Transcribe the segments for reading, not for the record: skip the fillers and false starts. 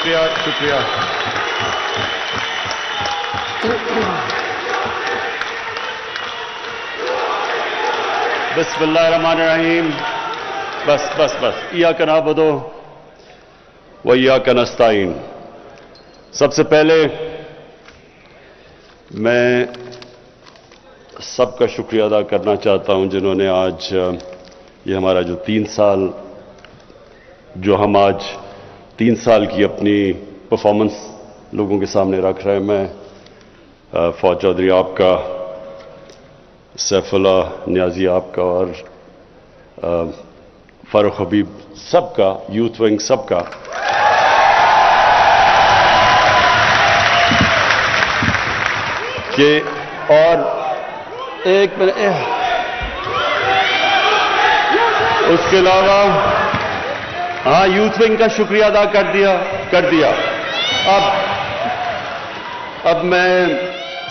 شکریہ شکریہ. بسم اللہ الرحمن الرحیم. بس بس بس. ایاک نعبد و ایاک نستعین. سب سے پہلے میں سب کا شکریہ ادا کرنا چاہتا ہوں جنہوں نے آج یہ ہمارا جو 3 سال جو ہم آج 3 سال کی اپنی پرفارمنس لوگوں کے سامنے رکھ رہے ہیں. میں فواد چودھری آپ کا، سیف اللہ نیازی آپ کا، اور فاروق حبیب سب کا، یوتھ ونگ سب کا کہ اور ایک منٹ اس کے علاوہ ہاں یوتھ ونگ کا شکریہ ادا کر دیا. اب میں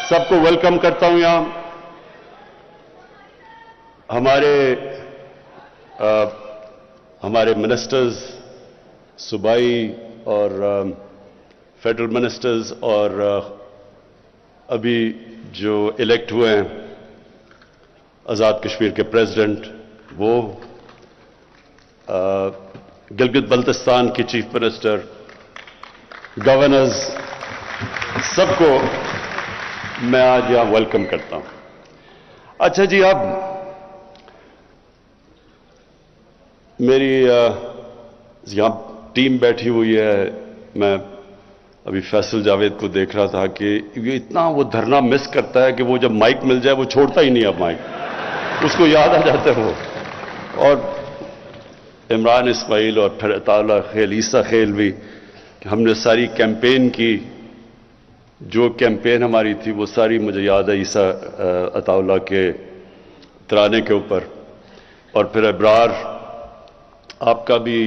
سب کو ویلکم کرتا ہوں یہاں. ہمارے منسٹرز، صوبائی اور فیڈرل منسٹرز، اور ابھی جو الیکٹ ہوئے ہیں آزاد کشمیر کے پریزیڈنٹ، وہ گلگت بلتستان کے چیف منسٹر، گورنرز، سب کو میں آج یہاں ویلکم کرتا ہوں. اچھا جی، اب میری یہاں ٹیم بیٹھی ہوئی ہے. میں ابھی فیصل جاوید کو دیکھ رہا تھا کہ یہ اتنا وہ دھرنا مس کرتا ہے کہ وہ جب مائک مل جائے وہ چھوڑتا ہی نہیں. اب مائک اس کو یاد آ جاتا ہے وہ. اور عمران اسماعیل اور پھر عطا اللہ خیل، عیسیٰ خیل بھی، ہم نے ساری کیمپین کی، جو کیمپین ہماری تھی وہ ساری مجھے یاد ہے عیسیٰ عطا اللہ کے ترانے کے اوپر. اور پھر ابرار آپ کا بھی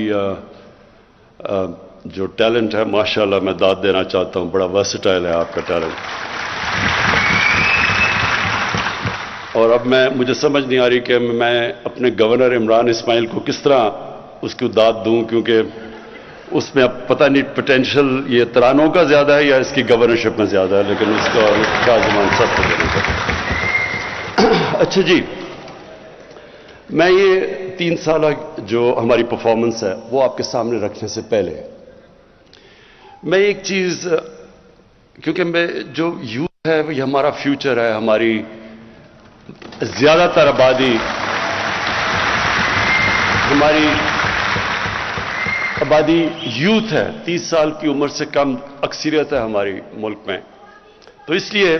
جو ٹیلنٹ ہے ماشاءاللہ میں داد دینا چاہتا ہوں، بڑا ورسٹائل ہے آپ کا ٹیلنٹ. اور اب مجھے سمجھ نہیں آ رہی کہ میں اپنے گورنر عمران اسماعیل کو کس طرح اس کو داد دوں، کیونکہ اس میں اب پتہ نہیں پوٹینشیل یہ ترانوں کا زیادہ ہے یا اس کی گورنرشپ میں زیادہ ہے، لیکن اس کا کازمان سب کو دینا چاہتا. اچھا جی، میں یہ 3 سالہ جو ہماری پرفارمنس ہے وہ آپ کے سامنے رکھنے سے پہلے میں ایک چیز، کیونکہ جو یوتھ ہے یہ ہمارا فیوچر ہے، ہماری زیادہ تر آبادی، ہماری آبادی یوتھ ہے، 30 سال کی عمر سے کم اکثریت ہے ہماری ملک میں. تو اس لیے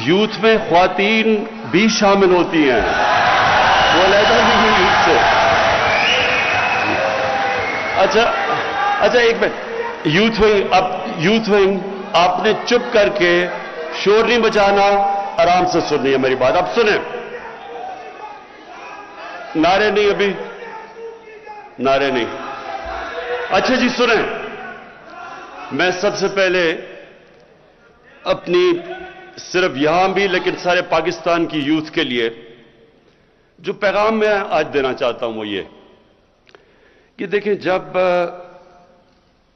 یوتھ میں خواتین بھی شامل ہوتی ہیں، وہ علیحدہ نہیں ہے یوتھ سے. اچھا ایک منٹ. یوتھ ونگ آپ نے چپ کر کے شور نہیں بچانا، آرام سے سننی ہے میری بات. اب سنیں، نعرے نہیں، ابھی نعرے نہیں. اچھا جی سنیں، میں سب سے پہلے اپنی صرف یہاں بھی لیکن سارے پاکستان کی یوتھ کے لیے جو پیغام میں آج دینا چاہتا ہوں وہ یہ کہ دیکھیں، جب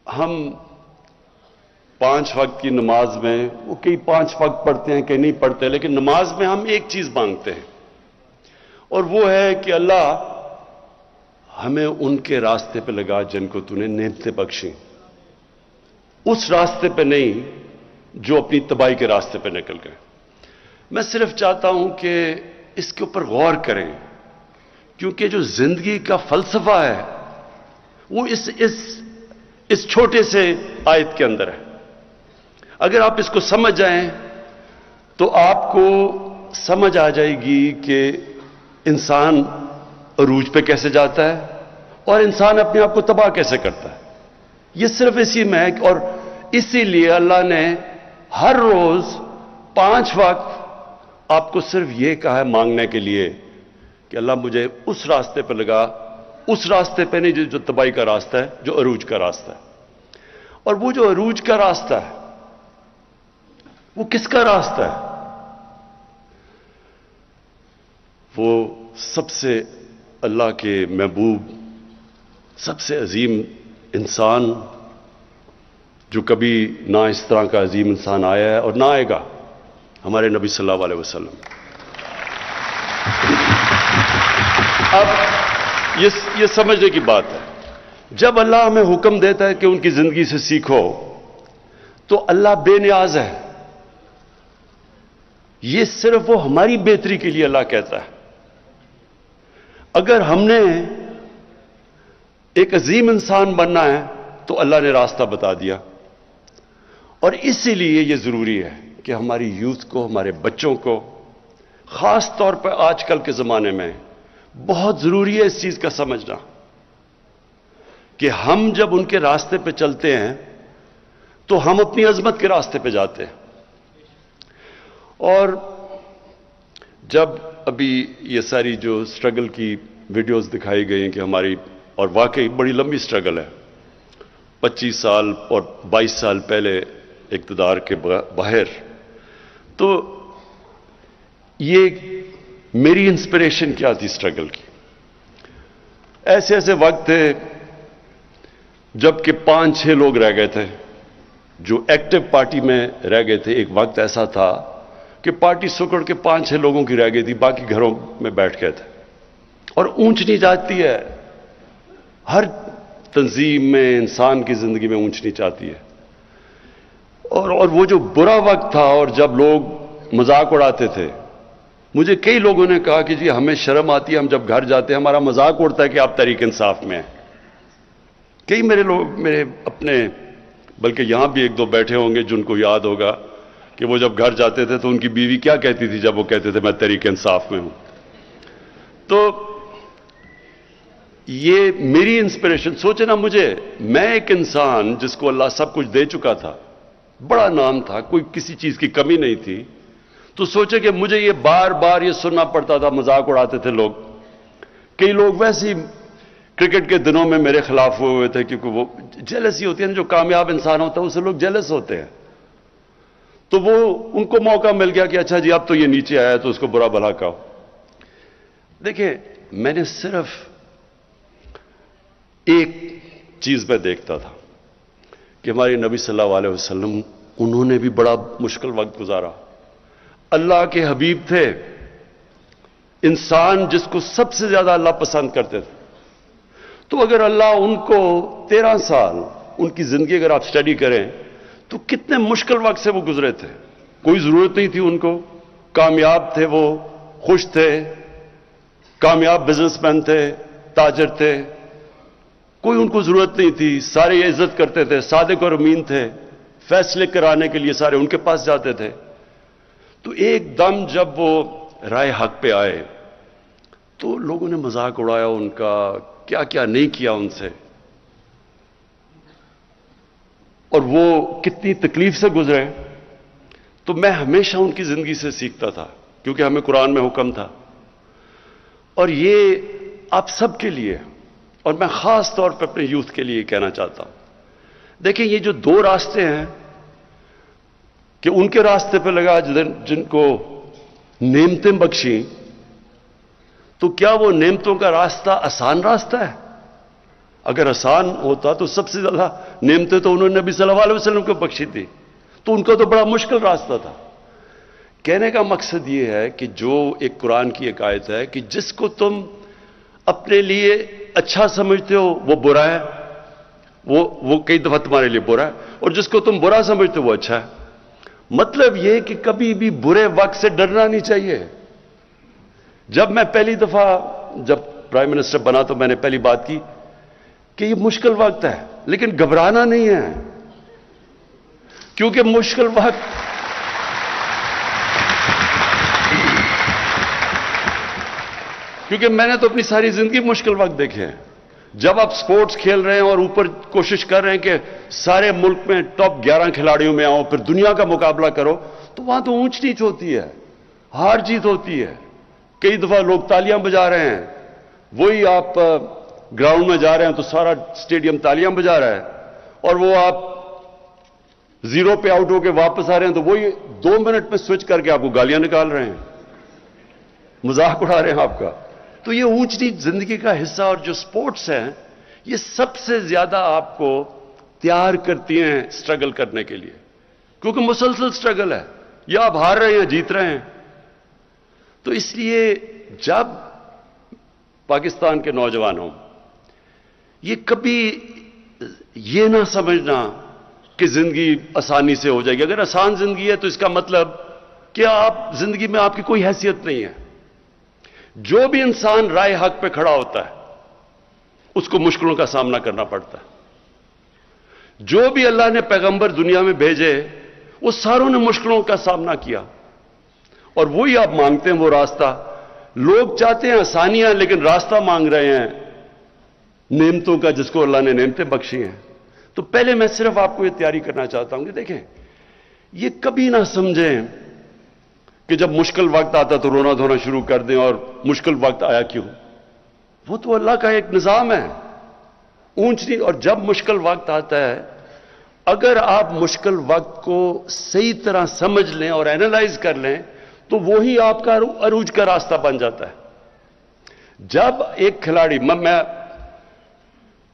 ہم 5 وقت کی نماز میں، وہ کئی 5 وقت پڑھتے ہیں کئی نہیں پڑھتے، لیکن نماز میں ہم ایک چیز مانگتے ہیں، اور وہ ہے کہ اللہ ہمیں ان کے راستے پہ لگا جن کو تو نے نعمتیں بخشیں، اس راستے پہ نہیں جو اپنی تباہی کے راستے پہ نکل گئے. میں صرف چاہتا ہوں کہ اس کے اوپر غور کریں، کیونکہ جو زندگی کا فلسفہ ہے وہ اس چھوٹے سے آیت کے اندر ہے. اگر آپ اس کو سمجھ جائیں تو آپ کو سمجھ آ جائے گی کہ انسان عروج پہ کیسے جاتا ہے اور انسان اپنے آپ کو تباہ کیسے کرتا ہے. یہ صرف اسی میں ہے، اور اسی لیے اللہ نے ہر روز 5 وقت آپ کو صرف یہ کہا ہے مانگنے کے لیے کہ اللہ مجھے اس راستے پہ لگا، اس راستے پہ نہیں جو تباہی کا راستہ ہے، جو عروج کا راستہ ہے. اور وہ جو عروج کا راستہ ہے وہ کس کا راستہ ہے؟ وہ سب سے اللہ کے محبوب سب سے عظیم انسان جو کبھی نہ اس طرح کا عظیم انسان آیا ہے اور نہ آئے گا، ہمارے نبی صلی اللہ علیہ وسلم۔ اب یہ سمجھنے کی بات ہے، جب اللہ ہمیں حکم دیتا ہے کہ ان کی زندگی سے سیکھو تو اللہ بے نیاز ہے، یہ صرف وہ ہماری بہتری کے لیے اللہ کہتا ہے۔ اگر ہم نے ایک عظیم انسان بننا ہے تو اللہ نے راستہ بتا دیا، اور اسی لیے یہ ضروری ہے کہ ہماری یوتھ کو، ہمارے بچوں کو، خاص طور پر آج کل کے زمانے میں بہت ضروری ہے اس چیز کا سمجھنا کہ ہم جب ان کے راستے پہ چلتے ہیں تو ہم اپنی عظمت کے راستے پہ جاتے ہیں۔ اور جب ابھی یہ ساری جو سٹرگل کی ویڈیوز دکھائی گئی ہیں کہ ہماری، اور واقعی بڑی لمبی سٹرگل ہے، 25 سال اور 22 سال پہلے اقتدار کے باہر، تو یہ میری انسپریشن کیا تھی سٹرگل کی؟ ایسے ایسے وقت تھے جب کہ 5-6 لوگ رہ گئے تھے جو ایکٹیو پارٹی میں رہ گئے تھے۔ ایک وقت ایسا تھا کہ پارٹی سکڑ کے 5-6 لوگوں کی رہ گئی تھی، باقی گھروں میں بیٹھ گئے تھے، اور اونچ نیچ آتی ہے، ہر تنظیم میں، انسان کی زندگی میں اونچ نیچ آتی ہے۔ اور وہ جو برا وقت تھا، اور جب لوگ مذاق اڑاتے تھے، مجھے کئی لوگوں نے کہا کہ جی ہمیں شرم آتی ہے، ہم جب گھر جاتے ہیں ہمارا مذاق اڑتا ہے کہ آپ تحریک انصاف میں ہیں۔ کئی میرے اپنے، بلکہ یہاں بھی 1-2 بیٹھے ہوں گے جن کو یاد ہوگا کہ وہ جب گھر جاتے تھے تو ان کی بیوی کیا کہتی تھی جب وہ کہتے تھے میں تحریک انصاف میں ہوں۔ تو یہ میری انسپریشن، سوچے نا، میں ایک انسان جس کو اللہ سب کچھ دے چکا تھا، بڑا نام تھا، کوئی کسی چیز کی کمی نہیں تھی، تو سوچے کہ مجھے یہ بار بار یہ سننا پڑتا تھا، مذاق اڑاتے تھے لوگ۔ کئی لوگ ویسے ہی کرکٹ کے دنوں میں میرے خلاف ہوئے تھے، کیونکہ وہ جیلسی ہوتی ہے نا، جو کامیاب انسان ہوتا ہے اسے لوگ جیلس ہوتے ہیں، تو وہ ان کو موقع مل گیا کہ اچھا جی اب تو یہ نیچے آیا تو اس کو برا بھلا کہو۔ دیکھیں، میں نے صرف ایک چیز میں دیکھتا تھا کہ ہمارے نبی صلی اللہ علیہ وسلم، انہوں نے بھی بڑا مشکل وقت گزارا، اللہ کے حبیب تھے، انسان جس کو سب سے زیادہ اللہ پسند کرتے تھے، تو اگر اللہ ان کو 13 سال ان کی زندگی اگر آپ سٹڈی کریں تو کتنے مشکل وقت سے وہ گزرے تھے، کوئی ضرورت نہیں تھی ان کو، کامیاب تھے، وہ خوش تھے، کامیاب بزنس مین تھے، تاجر تھے، کوئی ان کو ضرورت نہیں تھی، سارے عزت کرتے تھے، صادق اور امین تھے، فیصلے کرانے کے لیے سارے ان کے پاس جاتے تھے۔ تو ایک دم جب وہ رائے حق پہ آئے تو لوگوں نے مذاق اڑایا ان کا، کیا کیا نہیں کیا ان سے، اور وہ کتنی تکلیف سے گزرے۔ تو میں ہمیشہ ان کی زندگی سے سیکھتا تھا، کیونکہ ہمیں قرآن میں حکم تھا، اور یہ آپ سب کے لیے، اور میں خاص طور پہ اپنے یوتھ کے لیے کہنا چاہتا ہوں۔ دیکھیں، یہ جو 2 راستے ہیں کہ ان کے راستے پہ لگا جن کو نعمتیں بخشیں، تو کیا وہ نعمتوں کا راستہ آسان راستہ ہے؟ اگر آسان ہوتا تو سب سے زیادہ نعمتیں تو انہوں نے نبی صلی اللہ علیہ وسلم کو بخشی تھی، تو ان کا تو بڑا مشکل راستہ تھا۔ کہنے کا مقصد یہ ہے کہ جو ایک قرآن کی ایک آیت ہے کہ جس کو تم اپنے لیے اچھا سمجھتے ہو وہ برا ہے، وہ کئی دفعہ تمہارے لیے برا ہے، اور جس کو تم برا سمجھتے ہو وہ اچھا ہے۔ مطلب یہ کہ کبھی بھی برے وقت سے ڈرنا نہیں چاہیے۔ جب میں پہلی دفعہ جب پرائم منسٹر بنا تو میں نے پہلی بات کی کہ یہ مشکل وقت ہے، لیکن گھبرانا نہیں ہے، کیونکہ مشکل وقت کیونکہ میں نے تو اپنی ساری زندگی مشکل وقت دیکھے ہیں۔ جب آپ سپورٹس کھیل رہے ہیں اور اوپر کوشش کر رہے ہیں کہ سارے ملک میں ٹاپ 11 کھلاڑیوں میں آؤ، پھر دنیا کا مقابلہ کرو، تو وہاں تو اونچ نیچ ہوتی ہے، ہار جیت ہوتی ہے۔ کئی دفعہ لوگ تالیاں بجا رہے ہیں، وہی آپ گراؤنڈ میں جا رہے ہیں تو سارا اسٹیڈیم تالیاں بجا رہا ہے، اور وہ آپ 0 پہ آؤٹ ہو کے واپس آ رہے ہیں تو وہی 2 منٹ میں سوئچ کر کے آپ کو گالیاں نکال رہے ہیں، مذاق اڑا رہے ہیں آپ کا۔ تو یہ اونچ نیچ زندگی کا حصہ، اور جو سپورٹس ہیں یہ سب سے زیادہ آپ کو تیار کرتی ہیں سٹرگل کرنے کے لیے، کیونکہ مسلسل سٹرگل ہے، یا آپ ہار رہے ہیں یا جیت رہے ہیں۔ تو اس لیے جب پاکستان کے نوجوانوں یہ کبھی یہ نہ سمجھنا کہ زندگی آسانی سے ہو جائے گی، اگر آسان زندگی ہے تو اس کا مطلب کہ آپ زندگی میں آپ کی کوئی حیثیت نہیں ہے۔ جو بھی انسان رائے حق پہ کھڑا ہوتا ہے اس کو مشکلوں کا سامنا کرنا پڑتا ہے۔ جو بھی اللہ نے پیغمبر دنیا میں بھیجے وہ ساروں نے مشکلوں کا سامنا کیا، اور وہی آپ مانگتے ہیں وہ راستہ۔ لوگ چاہتے ہیں آسانیاں، لیکن راستہ مانگ رہے ہیں نعمتوں کا، جس کو اللہ نے نعمتیں بخشی ہیں۔ تو پہلے میں صرف آپ کو یہ تیاری کرنا چاہتا ہوں کہ دیکھیں، یہ کبھی نہ سمجھیں کہ جب مشکل وقت آتا تو رونا دھونا شروع کر دیں اور مشکل وقت آیا کیوں۔ وہ تو اللہ کا ایک نظام ہے، اونچ نہیں۔ اور جب مشکل وقت آتا ہے، اگر آپ مشکل وقت کو صحیح طرح سمجھ لیں اور اینالائز کر لیں تو وہی آپ کا عروج کا راستہ بن جاتا ہے۔ جب ایک کھلاڑی،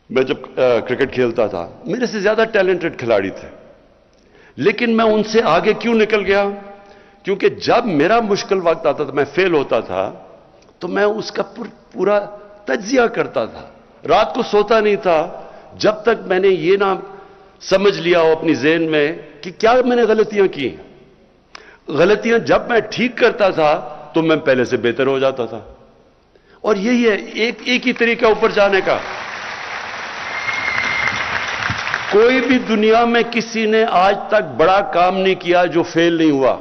میں جب کرکٹ کھیلتا تھا، میرے سے زیادہ ٹیلنٹڈ کھلاڑی تھے، لیکن میں ان سے آگے کیوں نکل گیا؟ کیونکہ جب میرا مشکل وقت آتا تھا، میں فیل ہوتا تھا، تو میں اس کا پورا تجزیہ کرتا تھا، رات کو سوتا نہیں تھا جب تک میں نے یہ نہ سمجھ لیا ہو اپنی ذہن میں کہ کیا میں نے غلطیاں کی۔ غلطیاں جب میں ٹھیک کرتا تھا تو میں پہلے سے بہتر ہو جاتا تھا۔ اور یہی ہے ایک ہی طریقہ اوپر جانے کا۔ کوئی بھی دنیا میں کسی نے آج تک بڑا کام نہیں کیا جو فیل نہیں ہوا۔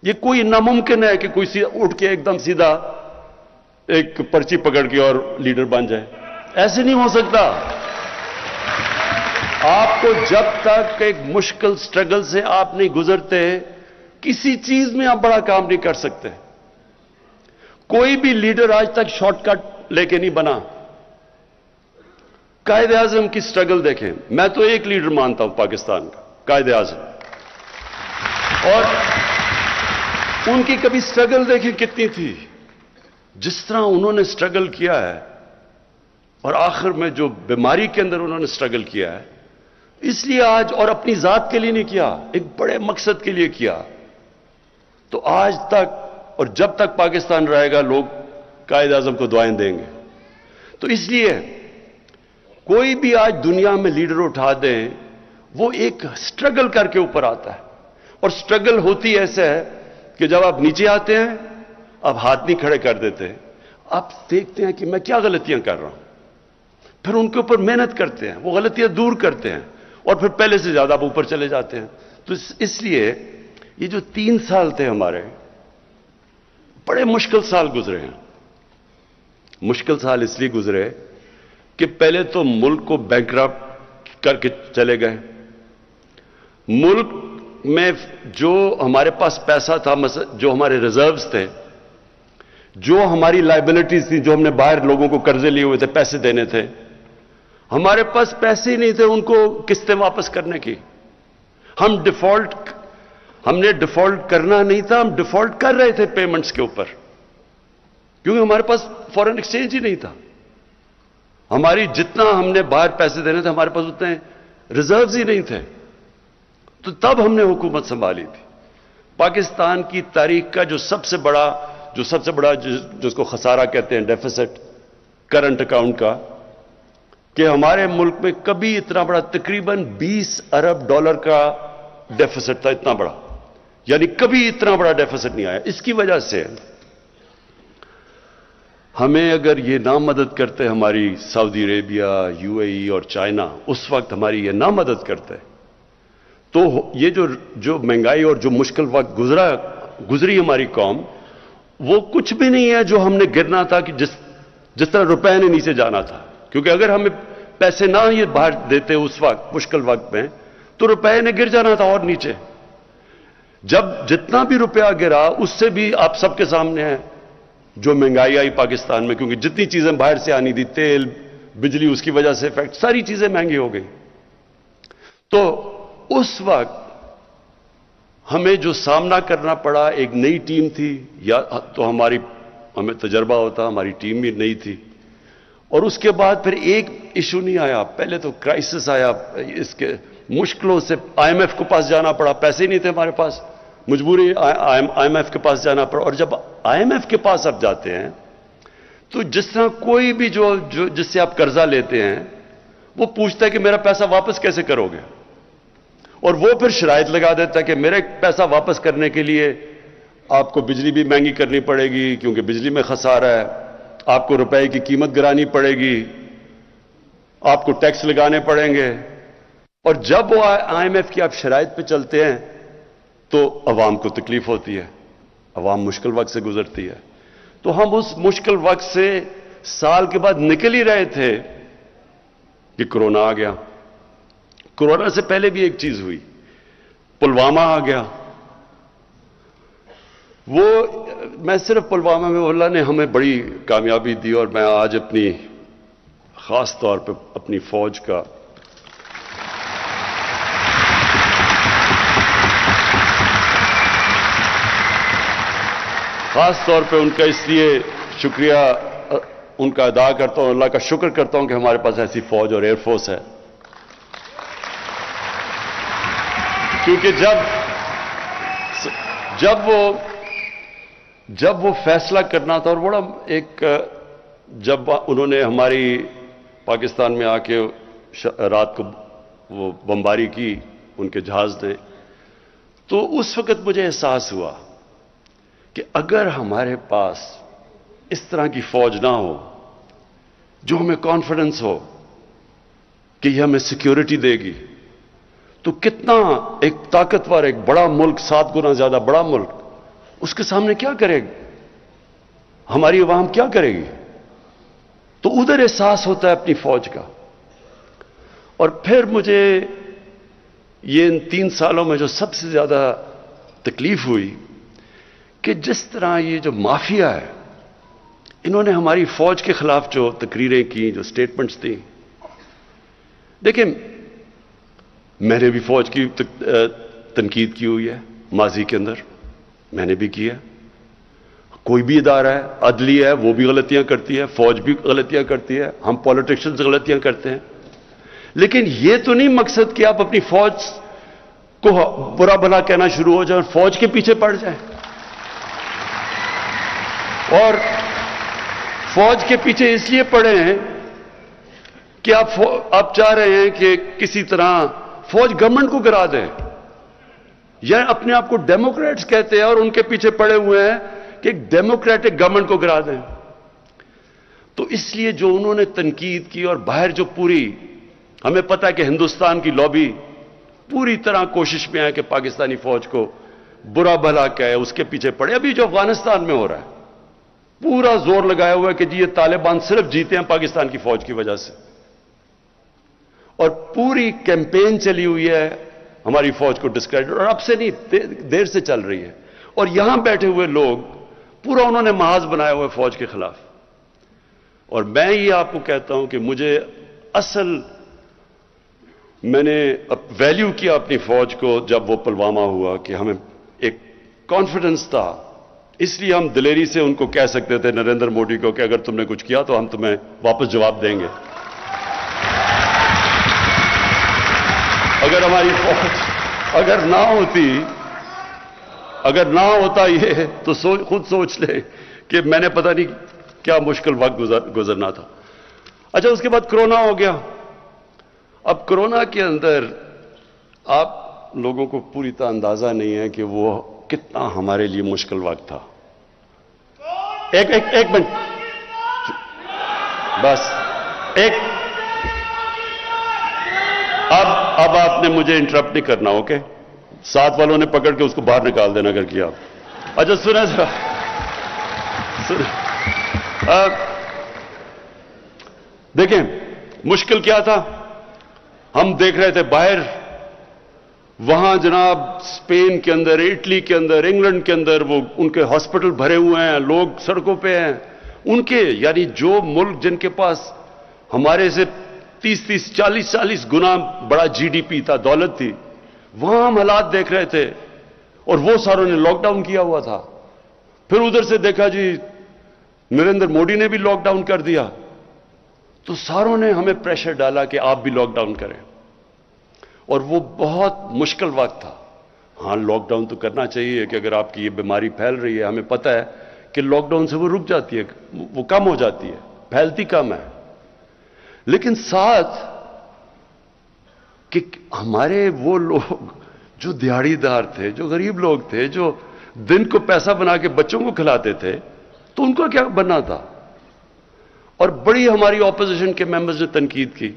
یہ کوئی ناممکن ہے کہ کوئی اٹھ کے ایک دم سیدھا ایک پرچی پکڑ کے اور لیڈر بن جائے، ایسے نہیں ہو سکتا۔ آپ کو جب تک ایک مشکل سٹرگل سے آپ نہیں گزرتے، کسی چیز میں آپ بڑا کام نہیں کر سکتے۔ کوئی بھی لیڈر آج تک شارٹ کٹ لے کے نہیں بنا۔ قائد اعظم کی سٹرگل دیکھیں، میں تو ایک لیڈر مانتا ہوں پاکستان کا، قائد اعظم، اور ان کی کبھی سٹرگل دیکھیں کتنی تھی، جس طرح انہوں نے سٹرگل کیا ہے، اور آخر میں جو بیماری کے اندر انہوں نے سٹرگل کیا ہے، اس لیے آج، اور اپنی ذات کے لیے نہیں کیا، ایک بڑے مقصد کے لیے کیا۔ تو آج تک اور جب تک پاکستان رہے گا، لوگ قائد اعظم کو دعائیں دیں گے۔ تو اس لیے کوئی بھی آج دنیا میں لیڈر اٹھا دیں، وہ ایک سٹرگل کر کے اوپر آتا ہے، اور سٹرگل ہوتی ایسے ہے کہ جب آپ نیچے آتے ہیں، آپ ہاتھ نہیں کھڑے کر دیتے، آپ دیکھتے ہیں کہ میں کیا غلطیاں کر رہا ہوں، پھر ان کے اوپر محنت کرتے ہیں، وہ غلطیاں دور کرتے ہیں، اور پھر پہلے سے زیادہ آپ اوپر چلے جاتے ہیں۔ تو اس لیے یہ جو 3 سال تھے ہمارے، بڑے مشکل سال گزرے ہیں۔ مشکل سال اس لیے گزرے کہ پہلے تو ملک کو بینکرپٹ کر کے چلے گئے۔ ملک میں جو ہمارے پاس پیسہ تھا، جو ہمارے ریزروز تھے، جو ہماری لائبلٹیز تھی، جو ہم نے باہر لوگوں کو قرضے لیے ہوئے تھے، پیسے دینے تھے، ہمارے پاس پیسے ہی نہیں تھے ان کو قسطیں واپس کرنے کی۔ ہم نے ڈیفالٹ کرنا نہیں تھا، ہم ڈیفالٹ کر رہے تھے پیمنٹس کے اوپر، کیونکہ ہمارے پاس فورن ایکسچینج ہی نہیں تھا۔ ہماری جتنا ہم نے باہر پیسے دینے تھے، ہمارے پاس اتنے ریزروز ہی نہیں تھے۔ تو تب ہم نے حکومت سنبھالی تھی۔ پاکستان کی تاریخ کا جو سب سے بڑا جس کو خسارہ کہتے ہیں، ڈیفیسٹ کرنٹ اکاؤنٹ کا، کہ ہمارے ملک میں کبھی اتنا بڑا، تقریباً 20 ارب ڈالر کا ڈیفیسٹ تھا، اتنا بڑا، یعنی کبھی اتنا بڑا ڈیفیسٹ نہیں آیا۔ اس کی وجہ سے ہمیں اگر یہ نہ مدد کرتے ہماری سعودی عربیہ، UAE اور چائنا، اس وقت ہماری یہ نہ مدد کرتے، تو یہ جو مہنگائی اور جو مشکل وقت گزری ہماری قوم، وہ کچھ بھی نہیں ہے جو ہم نے گرنا تھا، کہ جس طرح روپے نے نیچے جانا تھا۔ کیونکہ اگر ہمیں پیسے نہ یہ باہر دیتے اس وقت مشکل وقت میں، تو روپے نے گر جانا تھا اور نیچے۔ جب جتنا بھی روپیہ گرا، اس سے بھی آپ سب کے سامنے ہے جو مہنگائی آئی پاکستان میں، کیونکہ جتنی چیزیں باہر سے آنی تھی، تیل، بجلی، اس کی وجہ سے افیکٹ، ساری چیزیں مہنگی ہو گئی۔ تو اس وقت ہمیں جو سامنا کرنا پڑا، ایک نئی ٹیم تھی، یا تو ہمیں تجربہ ہوتا، ہماری ٹیم بھی نئی تھی، اور اس کے بعد پھر ایک ایشو نہیں آیا. پہلے تو کرائسس آیا, اس کے مشکلوں سے آئی ایم ایف کے پاس جانا پڑا, پیسے نہیں تھے ہمارے پاس, مجبوری آئی ایم ایف کے پاس جانا پڑا. اور جب آئی ایم ایف کے پاس آپ جاتے ہیں تو جس طرح کوئی بھی جو جس سے آپ قرضہ لیتے ہیں وہ پوچھتا ہے کہ میرا پیسہ واپس کیسے کرو گے, اور وہ پھر شرائط لگا دیتا ہے کہ میرا پیسہ واپس کرنے کے لیے آپ کو بجلی بھی مہنگی کرنی پڑے گی کیونکہ بجلی میں خسارہ ہے, آپ کو روپے کی قیمت گرانی پڑے گی, آپ کو ٹیکس لگانے پڑیں گے. اور جب وہ آئی ایم ایف کی آپ شرائط پہ چلتے ہیں تو عوام کو تکلیف ہوتی ہے, عوام مشکل وقت سے گزرتی ہے. تو ہم اس مشکل وقت سے سال کے بعد نکل ہی رہے تھے کہ کرونا آ گیا. کرونا سے پہلے بھی ایک چیز ہوئی, پلوامہ آ گیا. وہ میں صرف پلوامہ میں اللہ نے ہمیں بڑی کامیابی دی, اور میں آج اپنی خاص طور پہ اپنی فوج کا خاص طور پہ ان کا اس لیے شکریہ ان کا ادا کرتا ہوں, اللہ کا شکر کرتا ہوں کہ ہمارے پاس ایسی فوج اور ایئر فورس ہے. کیونکہ جب وہ فیصلہ کرنا تھا, اور بڑا ایک جب انہوں نے ہماری پاکستان میں آ کے رات کو وہ بمباری کی ان کے جہاز نے, تو اس وقت مجھے احساس ہوا کہ اگر ہمارے پاس اس طرح کی فوج نہ ہو جو ہمیں کانفیڈنس ہو کہ یہ ہمیں سیکیورٹی دے گی, تو کتنا ایک طاقتور, ایک بڑا ملک, 7 گنا زیادہ بڑا ملک, اس کے سامنے کیا کرے گی, ہماری عوام کیا کرے گی. تو ادھر احساس ہوتا ہے اپنی فوج کا. اور پھر مجھے یہ ان 3 سالوں میں جو سب سے زیادہ تکلیف ہوئی کہ جس طرح یہ جو مافیا ہے, انہوں نے ہماری فوج کے خلاف جو تقریریں کی, جو سٹیٹمنٹس دی. دیکھیں, میں نے بھی فوج کی تنقید کی ہوئی ہے ماضی کے اندر, میں نے بھی کی ہے. کوئی بھی ادارہ ہے, عدلیہ ہے, وہ بھی غلطیاں کرتی ہے, فوج بھی غلطیاں کرتی ہے, ہم پولیٹیشنز غلطیاں کرتے ہیں. لیکن یہ تو نہیں مقصد کہ آپ اپنی فوج کو برا بھلا کہنا شروع ہو جائیں اور فوج کے پیچھے پڑ جائیں. اور فوج کے پیچھے اس لیے پڑے ہیں کہ آپ چاہ رہے ہیں کہ کسی طرح فوج گورنمنٹ کو گرا دے, یا اپنے آپ کو ڈیموکریٹس کہتے ہیں اور ان کے پیچھے پڑے ہوئے ہیں کہ ایک ڈیموکریٹک گورنمنٹ کو گرا دیں. تو اس لیے جو انہوں نے تنقید کی, اور باہر جو پوری ہمیں پتہ ہے کہ ہندوستان کی لابی پوری طرح کوشش میں ہے کہ پاکستانی فوج کو برا بھلا کہے, اس کے پیچھے پڑے. ابھی جو افغانستان میں ہو رہا ہے, پورا زور لگایا ہوا ہے کہ جی یہ طالبان صرف جیتے ہیں پاکستان کی فوج کی وجہ سے, اور پوری کیمپین چلی ہوئی ہے ہماری فوج کو ڈسکریڈٹ, اور اب سے نہیں دیر سے چل رہی ہے. اور یہاں بیٹھے ہوئے لوگ پورا انہوں نے محاذ بنایا ہوا ہے فوج کے خلاف. اور میں یہ آپ کو کہتا ہوں کہ مجھے میں نے ویلیو کیا اپنی فوج کو جب وہ پلوامہ ہوا, کہ ہمیں ایک کانفیڈنس تھا, اس لیے ہم دلیری سے ان کو کہہ سکتے تھے, نریندر مودی کو, کہ اگر تم نے کچھ کیا تو ہم تمہیں واپس جواب دیں گے. اگر ہماری فوج اگر نہ ہوتا یہ, تو خود سوچ لے کہ میں نے پتہ نہیں کیا مشکل وقت گزرنا تھا. اچھا, اس کے بعد کرونا ہو گیا. اب کرونا کے اندر آپ لوگوں کو پوری طرح اندازہ نہیں ہے کہ وہ کتنا ہمارے لیے مشکل وقت تھا. ایک منٹ بس, اب آپ نے مجھے انٹرپٹ نہیں کرنا, اوکے؟ ساتھ والوں نے پکڑ کے اس کو باہر نکال دینا اگر کیا. اچھا سنیں ذرا, دیکھیں مشکل کیا تھا. ہم دیکھ رہے تھے باہر, وہاں جناب اسپین کے اندر, اٹلی کے اندر, انگلینڈ کے اندر وہ ان کے ہاسپٹل بھرے ہوئے ہیں, لوگ سڑکوں پہ ہیں. ان کے یعنی جو ملک جن کے پاس ہمارے سے 30-40 گنا بڑا جی ڈی پی تھا, دولت تھی, وہاں ہم حالات دیکھ رہے تھے, اور وہ ساروں نے لاک ڈاؤن کیا ہوا تھا. پھر ادھر سے دیکھا جی نریندر مودی نے بھی لاک ڈاؤن کر دیا. تو ساروں نے ہمیں پریشر ڈالا کہ آپ بھی لاک ڈاؤن کریں، اور وہ بہت مشکل وقت تھا۔ ہاں لاک ڈاؤن تو کرنا چاہیے کہ اگر آپ کی یہ بیماری پھیل رہی ہے، ہمیں پتہ ہے کہ لاک ڈاؤن سے وہ رک جاتی ہے، وہ کم ہو جاتی ہے، پھیلتی کم ہے، لیکن ساتھ کہ ہمارے وہ لوگ جو دیہڑی دار تھے، جو غریب لوگ تھے، جو دن کو پیسہ بنا کے بچوں کو کھلاتے تھے، تو ان کو کیا بننا تھا؟ اور بڑی ہماری اپوزیشن کے ممبرز نے تنقید کی،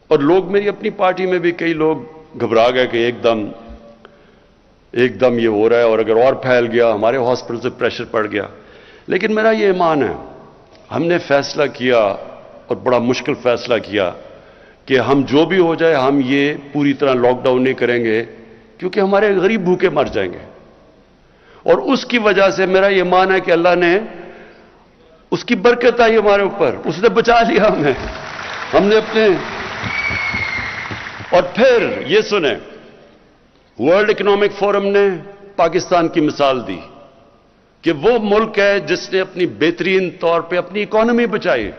اور لوگ میری اپنی پارٹی میں بھی کئی لوگ گھبرا گئے کہ ایک دم یہ ہو رہا ہے، اور اگر اور پھیل گیا ہمارے ہاسپٹل سے پریشر پڑ گیا۔ لیکن میرا یہ ایمان ہے، ہم نے فیصلہ کیا اور بڑا مشکل فیصلہ کیا کہ ہم جو بھی ہو جائے ہم یہ پوری طرح لاک ڈاؤن نہیں کریں گے، کیونکہ ہمارے غریب بھوکے مر جائیں گے۔ اور اس کی وجہ سے میرا یہ ایمان ہے کہ اللہ نے اس کی برکت آئی ہمارے اوپر، اس نے بچا لیا ہمیں، ہم نے اپنے۔ اور پھر یہ سنیں، ورلڈ اکنامک فورم نے پاکستان کی مثال دی کہ وہ ملک ہے جس نے اپنی بہترین طور پہ اپنی اکانومی بچائی۔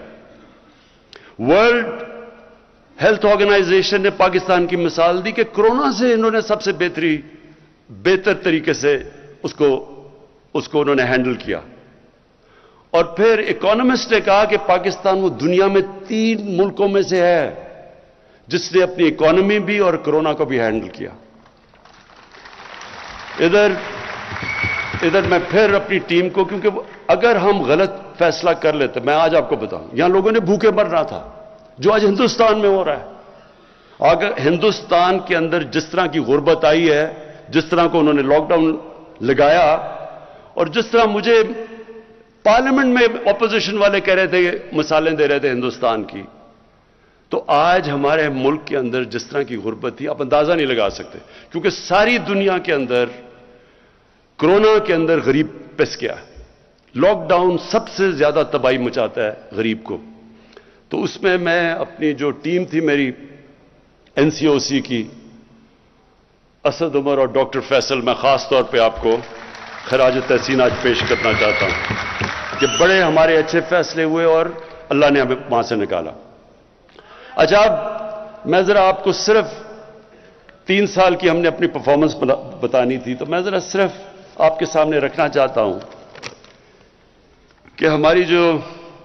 ورلڈ ہیلتھ آرگنائزیشن نے پاکستان کی مثال دی کہ کورونا سے انہوں نے سب سے بہتر طریقے سے اس کو انہوں نے ہینڈل کیا۔ اور پھر اکانومسٹ نے کہا کہ پاکستان وہ دنیا میں 3 ملکوں میں سے ہے جس نے اپنی اکانومی بھی اور کورونا کو بھی ہینڈل کیا۔ ادھر میں پھر اپنی ٹیم کو، کیونکہ اگر ہم غلط فیصلہ کر لیتے، میں آج آپ کو بتاؤں، یہاں لوگوں نے بھوکے مرنا تھا، جو آج ہندوستان میں ہو رہا ہے۔ اگر ہندوستان کے اندر جس طرح کی غربت آئی ہے، جس طرح کو انہوں نے لاک ڈاؤن لگایا، اور جس طرح مجھے پارلیمنٹ میں اپوزیشن والے کہہ رہے تھے، مثالیں دے رہے تھے ہندوستان کی، تو آج ہمارے ملک کے اندر جس طرح کی غربت تھی آپ اندازہ نہیں لگا سکتے، کیونکہ ساری دنیا کے اندر کورونا کے اندر غریب پس گیا۔ لاک ڈاؤن سب سے زیادہ تباہی مچاتا ہے غریب کو۔ تو اس میں اپنی جو ٹیم تھی میری این سی او سی کی، اسد عمر اور ڈاکٹر فیصل، میں خاص طور پہ آپ کو خراج تحسین آج پیش کرنا چاہتا ہوں کہ بڑے ہمارے اچھے فیصلے ہوئے اور اللہ نے ہمیں وہاں سے نکالا۔ اچھا، اب میں ذرا آپ کو صرف 3 سال کی ہم نے اپنی پرفارمنس بتانی تھی، تو میں ذرا صرف آپ کے سامنے رکھنا چاہتا ہوں کہ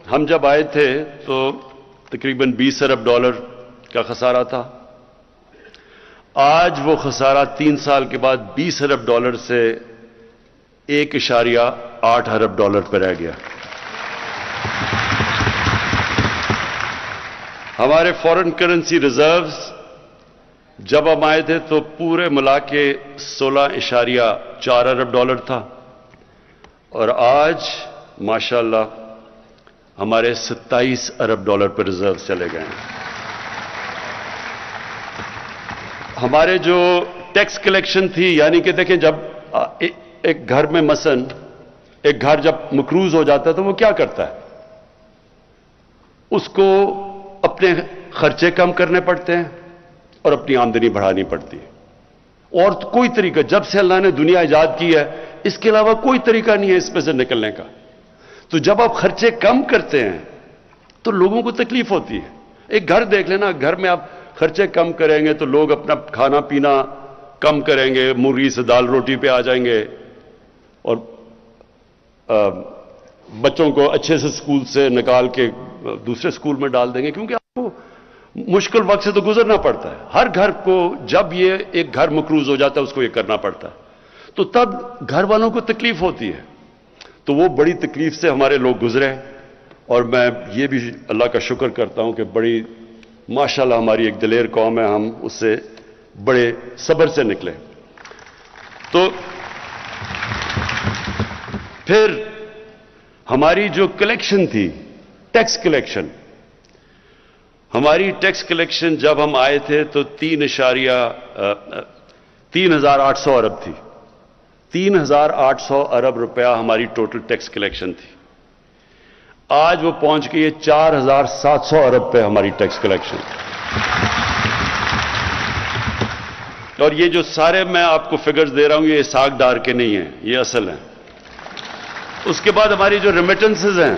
ہم جب آئے تھے تو تقریباً $20 ارب کا خسارہ تھا۔ آج وہ خسارہ 3 سال کے بعد $20 ارب سے $1.8 ارب پہ رہ گیا۔ ہمارے فورن کرنسی ریزروز جب ہم آئے تھے تو پورے ملا کے $16.4 ارب تھا، اور آج ماشاءاللہ ہمارے $27 ارب پہ ریزرو چلے گئے ہیں۔ ہمارے جو ٹیکس کلیکشن تھی، یعنی کہ دیکھیں، جب ایک گھر میں مثلاً ایک گھر جب مقروض ہو جاتا ہے تو وہ کیا کرتا ہے؟ اس کو اپنے خرچے کم کرنے پڑتے ہیں اور اپنی آمدنی بڑھانی پڑتی ہے، اور کوئی طریقہ، جب سے اللہ نے دنیا ایجاد کی ہے اس کے علاوہ کوئی طریقہ نہیں ہے اس میں سے نکلنے کا۔ تو جب آپ خرچے کم کرتے ہیں تو لوگوں کو تکلیف ہوتی ہے۔ ایک گھر دیکھ لینا، گھر میں آپ خرچے کم کریں گے تو لوگ اپنا کھانا پینا کم کریں گے، مرغی سے دال روٹی پہ آ جائیں گے، اور بچوں کو اچھے سے اسکول سے نکال کے دوسرے اسکول میں ڈال دیں گے، کیونکہ آپ کو مشکل وقت سے تو گزرنا پڑتا ہے۔ ہر گھر کو جب یہ ایک گھر مقروض ہو جاتا ہے اس کو یہ کرنا پڑتا ہے، تو تب گھر والوں کو تکلیف ہوتی ہے۔ تو وہ بڑی تکلیف سے ہمارے لوگ گزرے، اور میں یہ بھی اللہ کا شکر کرتا ہوں کہ بڑی ماشاءاللہ ہماری ایک دلیر قوم ہے، ہم اس سے بڑے صبر سے نکلے۔ تو پھر ہماری جو کلیکشن تھی، ٹیکس کلیکشن، ہماری ٹیکس کلیکشن جب ہم آئے تھے تو 3,800 ارب تھی۔ 3,800 ارب روپیہ ہماری ٹوٹل ٹیکس کلیکشن تھی۔ آج وہ پہنچ گئی ہے 4,700 ارب پہ ہماری ٹیکس کلیکشن۔ اور یہ جو سارے میں آپ کو فگرز دے رہا ہوں یہ اسحاق ڈار کے نہیں ہیں، یہ اصل ہیں۔ اس کے بعد ہماری جو ریمیٹنسز ہیں،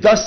10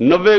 90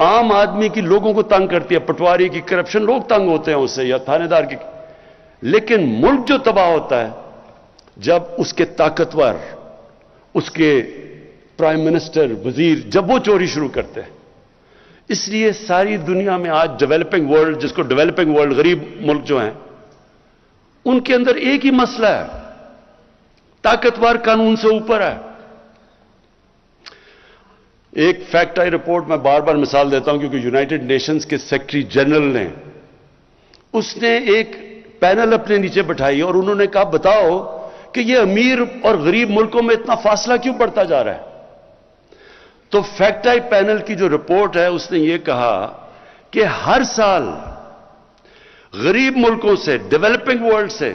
عام آدمی کی لوگوں کو تنگ کرتی ہے، پٹواری کی کرپشن، لوگ تنگ ہوتے ہیں اس سے، یا تھانے دار کی. لیکن ملک جو تباہ ہوتا ہے جب اس کے طاقتور، اس کے پرائم منسٹر، وزیر، جب وہ چوری شروع کرتے ہیں. اس لیے ساری دنیا میں آج ڈیولپنگ ورلڈ، جس کو ڈیولپنگ ورلڈ، غریب ملک جو ہیں، ان کے اندر ایک ہی مسئلہ ہے، طاقتور قانون سے اوپر ہے. ایک فیکٹ آئی رپورٹ میں بار بار مثال دیتا ہوں کیونکہ یونائٹڈ نیشنز کے سیکرٹری جنرل نے، اس نے ایک پینل اپنے نیچے بٹھائی اور انہوں نے کہا بتاؤ کہ یہ امیر اور غریب ملکوں میں اتنا فاصلہ کیوں بڑھتا جا رہا ہے. تو فیکٹ آئی پینل کی جو رپورٹ ہے اس نے یہ کہا کہ ہر سال غریب ملکوں سے، ڈیولپنگ ورلڈ سے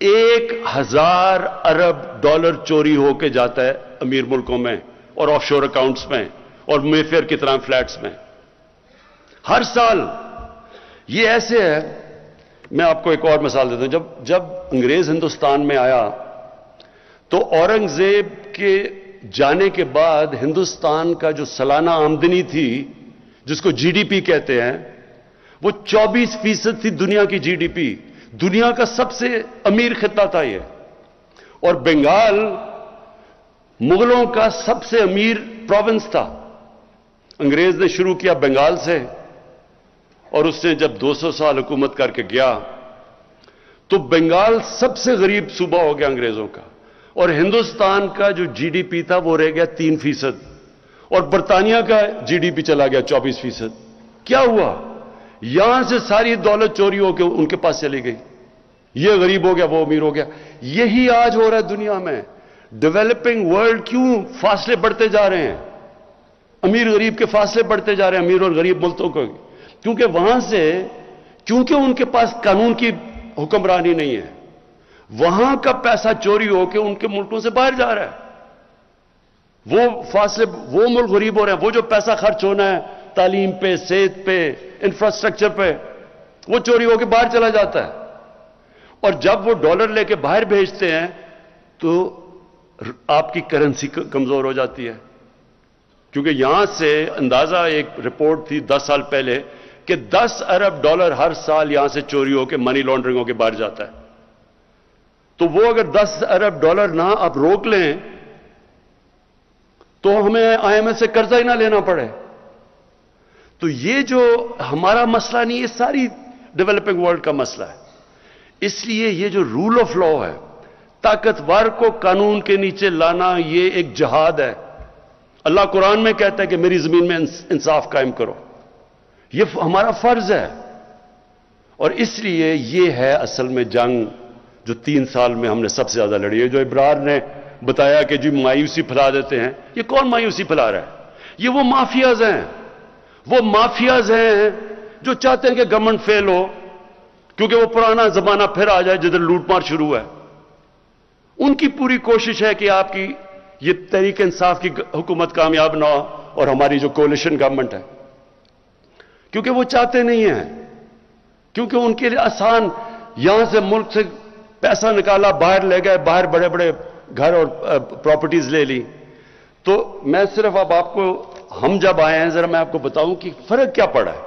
1000 ارب ڈالر چوری ہو کے جاتا ہے امیر ملکوں میں اور آف شور اکاؤنٹس میں اور مے فیئر کی طرح فلیٹس میں. ہر سال یہ ایسے ہے. میں آپ کو ایک اور مثال دیتا ہوں. جب انگریز ہندوستان میں آیا تو اورنگزیب کے جانے کے بعد ہندوستان کا جو سالانہ آمدنی تھی، جس کو جی ڈی پی کہتے ہیں، وہ 24% تھی دنیا کی جی ڈی پی. دنیا کا سب سے امیر خطہ تھا یہ. اور بنگال مغلوں کا سب سے امیر پروونس تھا. انگریز نے شروع کیا بنگال سے، اور اس نے جب 200 سال حکومت کر کے گیا تو بنگال سب سے غریب صوبہ ہو گیا انگریزوں کا، اور ہندوستان کا جو جی ڈی پی تھا وہ رہ گیا 3%، اور برطانیہ کا جی ڈی پی چلا گیا 24%. کیا ہوا؟ یہاں سے ساری دولت چوری ہو کے ان کے پاس چلی گئی. یہ غریب ہو گیا، وہ امیر ہو گیا. یہی آج ہو رہا ہے دنیا میں. ڈیولپنگ ورلڈ کیوں فاصلے بڑھتے جا رہے ہیں؟ امیر غریب کے فاصلے بڑھتے جا رہے ہیں، امیر اور غریب ملکوں کو، کیونکہ وہاں سے، کیونکہ ان کے پاس قانون کی حکمرانی نہیں ہے، وہاں کا پیسہ چوری ہو کے ان کے ملکوں سے باہر جا رہا ہے. وہ فاصلے، وہ ملک غریب ہو رہے ہیں. وہ جو پیسہ خرچ ہونا ہے تعلیم پہ، صحت پہ، انفراسٹرکچر پہ، وہ چوری ہو کے باہر چلا جاتا ہے. اور جب وہ ڈالر لے کے باہر بھیجتے ہیں تو آپ کی کرنسی کمزور ہو جاتی ہے. کیونکہ یہاں سے اندازہ، ایک رپورٹ تھی 10 سال پہلے کہ 10 ارب ڈالر ہر سال یہاں سے چوری ہو کے، منی لانڈرنگ ہو کے باہر جاتا ہے. تو وہ اگر 10 ارب ڈالر نہ آپ روک لیں تو ہمیں آئی ایم ایف سے قرضہ ہی نہ لینا پڑے. تو یہ جو ہمارا مسئلہ نہیں، یہ ساری ڈیولپنگ ورلڈ کا مسئلہ ہے. اس لیے یہ جو رول آف لا ہے، طاقتور کو قانون کے نیچے لانا، یہ ایک جہاد ہے. اللہ قرآن میں کہتا ہے کہ میری زمین میں انصاف قائم کرو. یہ ہمارا فرض ہے. اور اس لیے یہ ہے اصل میں جنگ جو 3 سال میں ہم نے سب سے زیادہ لڑی ہے. جو ابرار نے بتایا کہ جی مایوسی پھیلا دیتے ہیں، یہ کون مایوسی پھیلا رہا ہے؟ یہ وہ مافیاز ہیں. وہ مافیاز ہیں جو چاہتے ہیں کہ گورنمنٹ فیل ہو، کیونکہ وہ پرانا زمانہ پھر آ جائے جدھر لوٹ مار شروع ہے. ان کی پوری کوشش ہے کہ آپ کی یہ تحریک انصاف کی حکومت کامیاب نہ ہو، اور ہماری جو کولیشن گورنمنٹ ہے، کیونکہ وہ چاہتے نہیں ہیں. کیونکہ ان کے لیے آسان، یہاں سے ملک سے پیسہ نکالا، باہر لے گئے، باہر بڑے بڑے گھر اور پراپرٹیز لے لی. تو میں صرف اب آپ کو، ہم جب آئے ہیں ذرا میں آپ کو بتاؤں کہ فرق کیا پڑا ہے.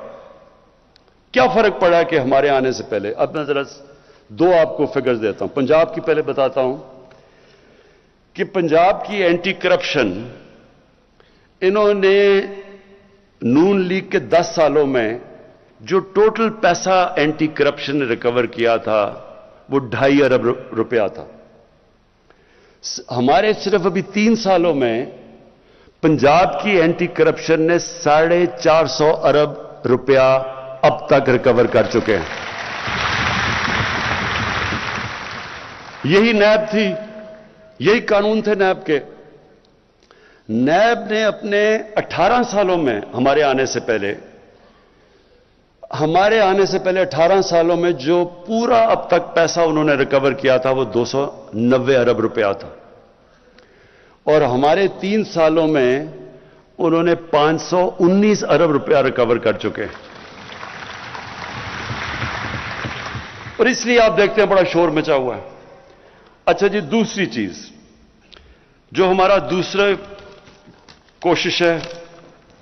کیا فرق پڑا ہے کہ ہمارے آنے سے پہلے. اب میں ذرا 2 آپ کو فگرز دیتا ہوں. پنجاب کی پہلے بتاتا ہوں کہ پنجاب کی اینٹی کرپشن، انہوں نے نون لیگ کے 10 سالوں میں جو ٹوٹل پیسہ اینٹی کرپشن نے ریکور کیا تھا وہ 2.5 ارب روپیہ تھا. ہمارے صرف ابھی 3 سالوں میں پنجاب کی اینٹی کرپشن نے 450 ارب روپیہ اب تک ریکور کر چکے ہیں. یہی نیب تھی، یہی قانون تھے نیب کے. نیب نے اپنے 18 سالوں میں، ہمارے آنے سے پہلے 18 سالوں میں جو پورا اب تک پیسہ انہوں نے ریکور کیا تھا وہ 290 ارب روپیہ تھا. اور ہمارے 3 سالوں میں انہوں نے 519 ارب روپیہ ریکور کر چکے ہیں. اور اس لیے آپ دیکھتے ہیں بڑا شور مچا ہوا ہے. اچھا جی، دوسری چیز جو ہمارا دوسرا کوشش ہے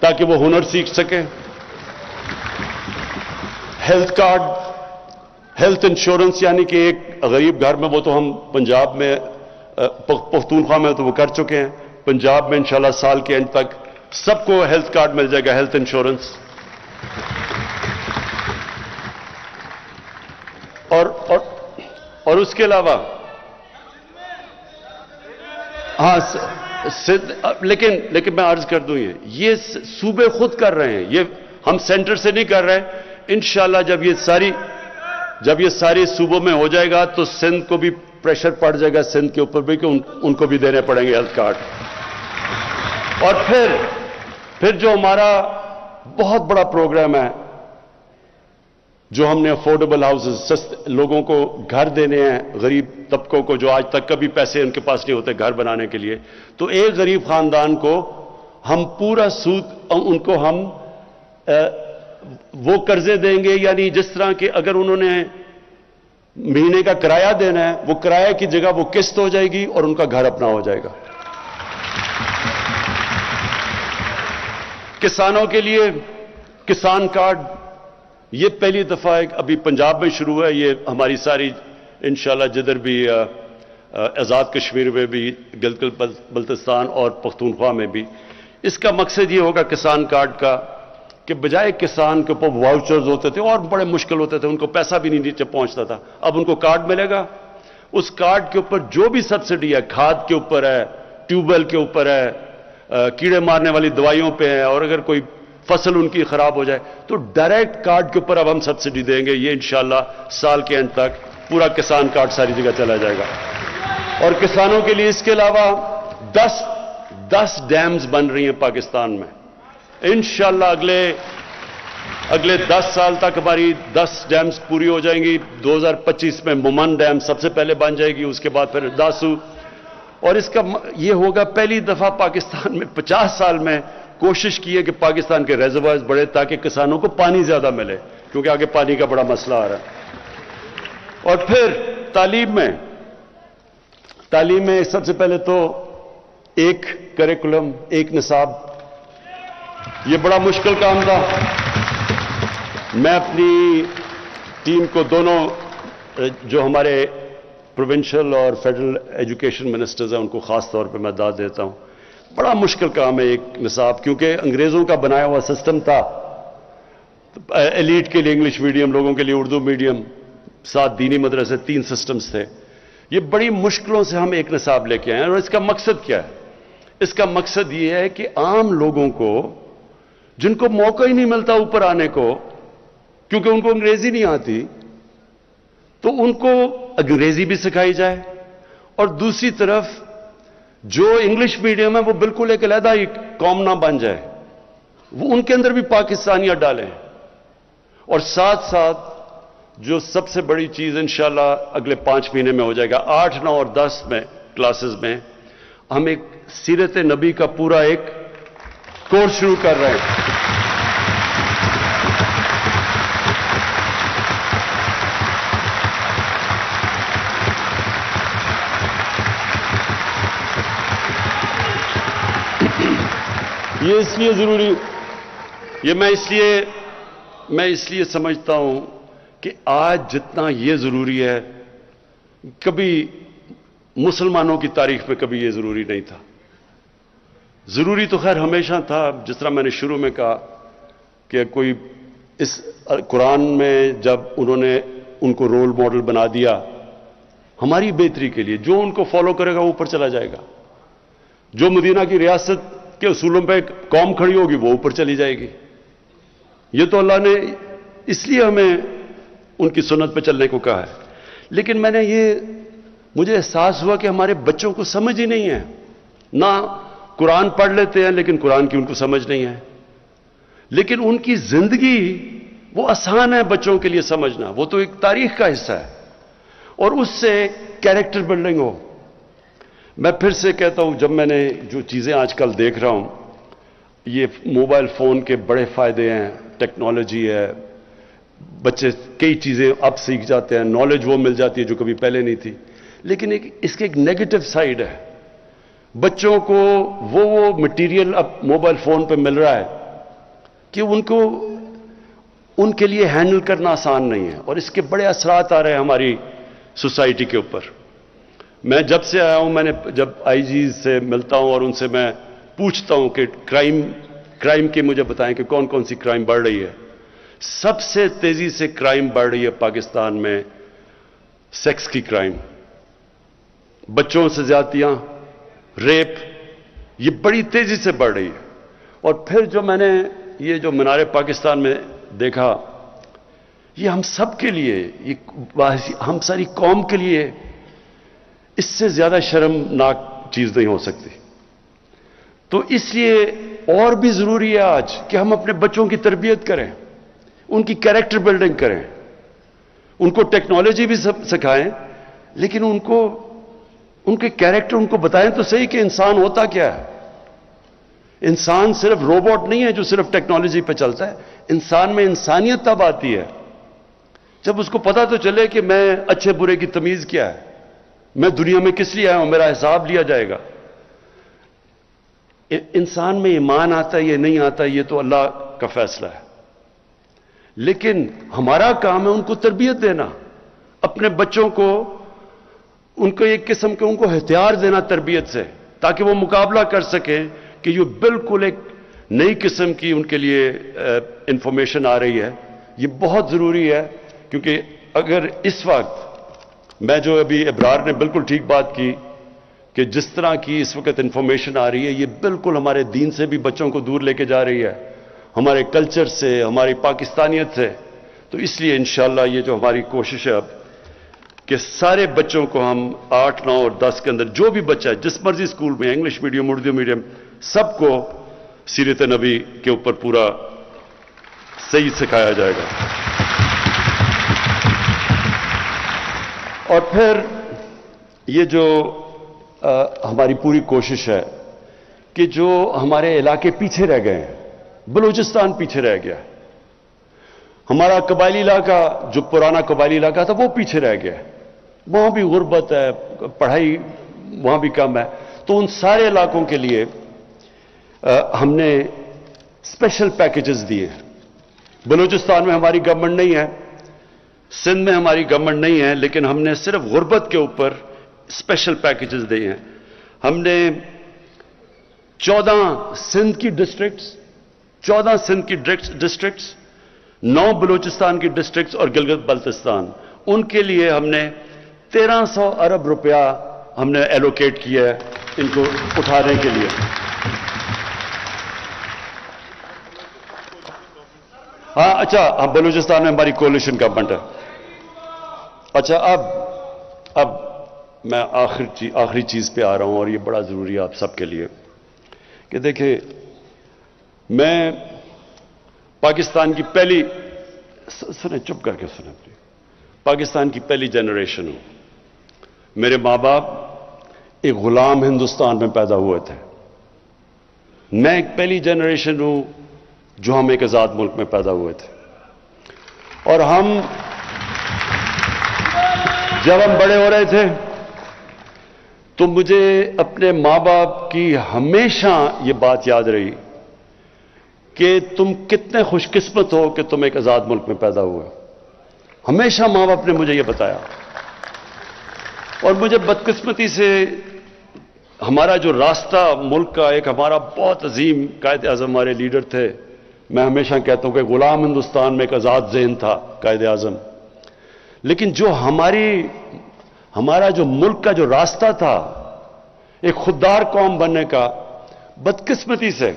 تاکہ وہ ہنر سیکھ سکیں. ہیلتھ کارڈ، ہیلتھ انشورنس، یعنی کہ ایک غریب گھر میں، وہ تو ہم پنجاب میں پختونخوا میں تو وہ کر چکے ہیں، پنجاب میں انشاءاللہ سال کے اینڈ تک سب کو ہیلتھ کارڈ مل جائے گا، ہیلتھ انشورنس. اور اس کے علاوہ ہاں لیکن میں عرض کر دوں، یہ صوبے خود کر رہے ہیں، یہ ہم سینٹر سے نہیں کر رہے. انشاءاللہ جب یہ ساری صوبوں میں ہو جائے گا تو سندھ کو بھی پریشر پڑ جائے گا، سندھ کے اوپر بھی، کہ ان کو بھی دینے پڑیں گے ہیلتھ کارڈ. اور پھر جو ہمارا بہت بڑا پروگرام ہے، جو ہم نے افورڈیبل ہاؤسز، لوگوں کو گھر دینے ہیں، غریب طبقوں کو جو آج تک کبھی پیسے ان کے پاس نہیں ہوتے گھر بنانے کے لیے، تو ایک غریب خاندان کو ہم پورا سود ان کو ہم وہ قرضے دیں گے، یعنی جس طرح کہ اگر انہوں نے مہینے کا کرایہ دینا ہے، وہ کرایہ کی جگہ وہ قسط ہو جائے گی اور ان کا گھر اپنا ہو جائے گا. کسانوں کے لیے کسان کارڈ، یہ پہلی دفعہ ابھی پنجاب میں شروع ہے، یہ ہماری ساری انشاءاللہ جدھر بھی آزاد کشمیر میں بھی، گلگت بلتستان اور پختونخوا میں بھی، اس کا مقصد یہ ہوگا کسان کارڈ کا کہ بجائے کسان کے اوپر واؤچرز ہوتے تھے اور بڑے مشکل ہوتے تھے، ان کو پیسہ بھی نہیں نیچے پہنچتا تھا، اب ان کو کارڈ ملے گا. اس کارڈ کے اوپر جو بھی سبسڈی ہے، کھاد کے اوپر ہے، ٹیوب ویل کے اوپر ہے، کیڑے مارنے والی دوائیوں پہ ہے، اور اگر کوئی فصل ان کی خراب ہو جائے تو ڈائریکٹ کارڈ کے اوپر اب ہم سبسڈی دیں گے. یہ انشاءاللہ سال کے اینڈ تک پورا کسان کارڈ ساری جگہ چلا جائے گا. اور کسانوں کے لیے اس کے علاوہ 10 ڈیمز بن رہی ہیں پاکستان میں. انشاءاللہ اگلے 10 سال تک ہماری 10 ڈیمز پوری ہو جائیں گی. 2025 میں مومن ڈیم سب سے پہلے بن جائے گی، اس کے بعد پھر داسو. اور اس کا یہ ہوگا پہلی دفعہ پاکستان میں 50 سال میں کوشش کی ہے کہ پاکستان کے ریزروائرز بڑھے تاکہ کسانوں کو پانی زیادہ ملے، کیونکہ آگے پانی کا بڑا مسئلہ آ رہا ہے. اور پھر تعلیم میں سب سے پہلے تو ایک کریکولم، ایک نصاب، یہ بڑا مشکل کام تھا. میں اپنی ٹیم کو، دونوں جو ہمارے پروونشل اور فیڈرل ایجوکیشن منسٹرز ہیں، ان کو خاص طور پہ میں داد دیتا ہوں. بڑا مشکل کام ہے ایک نصاب، کیونکہ انگریزوں کا بنایا ہوا سسٹم تھا. ایلیٹ کے لیے انگلش میڈیم، لوگوں کے لیے اردو میڈیم، 7 دینی مدرسے، 3 سسٹمز تھے. یہ بڑی مشکلوں سے ہم ایک نصاب لے کے آئے ہیں. اور اس کا مقصد کیا ہے؟ اس کا مقصد یہ ہے کہ عام لوگوں کو، جن کو موقع ہی نہیں ملتا اوپر آنے کو کیونکہ ان کو انگریزی نہیں آتی، تو ان کو انگریزی بھی سکھائی جائے، اور دوسری طرف جو انگلش میڈیم ہے وہ بالکل ایک علیحدہ ہی قوم نہ بن جائے، وہ ان کے اندر بھی پاکستانیت ڈالیں. اور ساتھ ساتھ جو سب سے بڑی چیز انشاءاللہ اگلے 5 مہینے میں ہو جائے گا، 8، 9 اور 10 میں کلاسز میں ہم ایک سیرت نبی کا پورا ایک کورس شروع کر رہے ہیں. یہ اس لیے ضروری، یہ میں اس لیے سمجھتا ہوں کہ آج جتنا یہ ضروری ہے، کبھی مسلمانوں کی تاریخ میں کبھی یہ ضروری نہیں تھا. ضروری تو خیر ہمیشہ تھا، جس طرح میں نے شروع میں کہا کہ کوئی اس قرآن میں جب انہوں نے ان کو رول ماڈل بنا دیا ہماری بہتری کے لیے، جو ان کو فالو کرے گا وہ اوپر چلا جائے گا. جو مدینہ کی ریاست کے اصولوں پہ قوم کھڑی ہوگی وہ اوپر چلی جائے گی. یہ تو اللہ نے اس لیے ہمیں ان کی سنت پہ چلنے کو کہا ہے. لیکن مجھے احساس ہوا کہ ہمارے بچوں کو سمجھ ہی نہیں ہے. نہ قرآن پڑھ لیتے ہیں لیکن قرآن کی ان کو سمجھ نہیں ہے. لیکن ان کی زندگی وہ آسان ہے بچوں کے لیے سمجھنا، وہ تو ایک تاریخ کا حصہ ہے، اور اس سے کیریکٹر بلڈنگ ہو. میں پھر سے کہتا ہوں، جب میں نے جو چیزیں آج کل دیکھ رہا ہوں، یہ موبائل فون کے بڑے فائدے ہیں، ٹیکنالوجی ہے، بچے کئی چیزیں اب سیکھ جاتے ہیں، نالج وہ مل جاتی ہے جو کبھی پہلے نہیں تھی. لیکن اس کے ایک نیگیٹو سائیڈ ہے. بچوں کو وہ مٹیریل اب موبائل فون پہ مل رہا ہے کہ ان کے لیے ہینڈل کرنا آسان نہیں ہے، اور اس کے بڑے اثرات آ رہے ہیں ہماری سوسائٹی کے اوپر. میں جب سے آیا ہوں، میں نے جب آئی جیز سے ملتا ہوں اور ان سے میں پوچھتا ہوں کہ کرائم کے مجھے بتائیں کہ کون کون سی کرائم بڑھ رہی ہے. سب سے تیزی سے کرائم بڑھ رہی ہے پاکستان میں سیکس کی کرائم، بچوں سے زیادتیاں، ریپ، یہ بڑی تیزی سے بڑھ رہی ہے. اور پھر جو میں نے یہ جو مینار پاکستان میں دیکھا، یہ ہم سب کے لیے، یہ ہم ساری قوم کے لیے اس سے زیادہ شرمناک چیز نہیں ہو سکتی. تو اس لیے اور بھی ضروری ہے آج کہ ہم اپنے بچوں کی تربیت کریں، ان کی کیریکٹر بلڈنگ کریں، ان کو ٹیکنالوجی بھی سکھائیں، لیکن ان کے کیریکٹر ان کو بتائیں تو صحیح کہ انسان ہوتا کیا ہے. انسان صرف روبوٹ نہیں ہے جو صرف ٹیکنالوجی پہ چلتا ہے. انسان میں انسانیت تب آتی ہے جب اس کو پتا تو چلے کہ میں اچھے برے کی تمیز کیا ہے، میں دنیا میں کس لیے آیا ہوں، میرا حساب لیا جائے گا. انسان میں ایمان آتا ہے یہ نہیں آتا، یہ تو اللہ کا فیصلہ ہے. لیکن ہمارا کام ہے ان کو تربیت دینا، اپنے بچوں کو ان کو ایک قسم کے ان کو ہتھیار دینا تربیت سے، تاکہ وہ مقابلہ کر سکیں کہ یہ بالکل ایک نئی قسم کی ان کے لیے انفارمیشن آ رہی ہے. یہ بہت ضروری ہے، کیونکہ اگر اس وقت میں جو ابھی ابرار نے بالکل ٹھیک بات کی کہ جس طرح کی اس وقت انفارمیشن آ رہی ہے، یہ بالکل ہمارے دین سے بھی بچوں کو دور لے کے جا رہی ہے، ہمارے کلچر سے، ہماری پاکستانیت سے. تو اس لیے انشاءاللہ یہ جو ہماری کوشش ہے اب کہ سارے بچوں کو ہم 8، 9 اور 10 کے اندر جو بھی بچہ ہے جس مرضی اسکول میں، انگلش میڈیم، اردو میڈیم، سب کو سیرت نبی کے اوپر پورا صحیح سکھایا جائے گا. اور پھر یہ جو ہماری پوری کوشش ہے کہ جو ہمارے علاقے پیچھے رہ گئے ہیں، بلوچستان پیچھے رہ گیا، ہمارا قبائلی علاقہ جو پرانا قبائلی علاقہ تھا وہ پیچھے رہ گیا، وہاں بھی غربت ہے، پڑھائی وہاں بھی کم ہے. تو ان سارے علاقوں کے لیے ہم نے اسپیشل پیکیجز دیے. بلوچستان میں ہماری گورنمنٹ نہیں ہے، سندھ میں ہماری گورنمنٹ نہیں ہے، لیکن ہم نے صرف غربت کے اوپر اسپیشل پیکیجز دیے ہیں. ہم نے 14 سندھ کی ڈسٹرکٹس، 9 بلوچستان کی ڈسٹرکٹس اور گلگت بلتستان، ان کے لیے ہم نے 1300 ارب روپیہ ہم نے ایلوکیٹ کیا ہے ان کو اٹھانے کے لیے. ہاں اچھا، بلوچستان میں ہماری کولیشن گورنمنٹ ہے. اچھا، اب میں آخری چیز پہ آ رہا ہوں، اور یہ بڑا ضروری ہے آپ سب کے لیے کہ دیکھیں، میں پاکستان کی پہلی چپ کر کے سنیں پلیز، پاکستان کی پہلی جنریشن ہوں. میرے ماں باپ ایک غلام ہندوستان میں پیدا ہوئے تھے. میں ایک پہلی جنریشن ہوں جو ہم ایک آزاد ملک میں پیدا ہوئے تھے. اور جب ہم بڑے ہو رہے تھے تو مجھے اپنے ماں باپ کی ہمیشہ یہ بات یاد رہی کہ تم کتنے خوش قسمت ہو کہ تم ایک آزاد ملک میں پیدا ہوئے. ہمیشہ ماں باپ نے مجھے یہ بتایا. اور مجھے بدقسمتی سے ہمارا جو راستہ ملک کا، ایک ہمارا بہت عظیم قائد اعظم ہمارے لیڈر تھے، میں ہمیشہ کہتا ہوں کہ غلام ہندوستان میں ایک آزاد ذہن تھا قائد اعظم. لیکن جو ہمارا جو ملک کا جو راستہ تھا ایک خوددار قوم بننے کا، بدقسمتی سے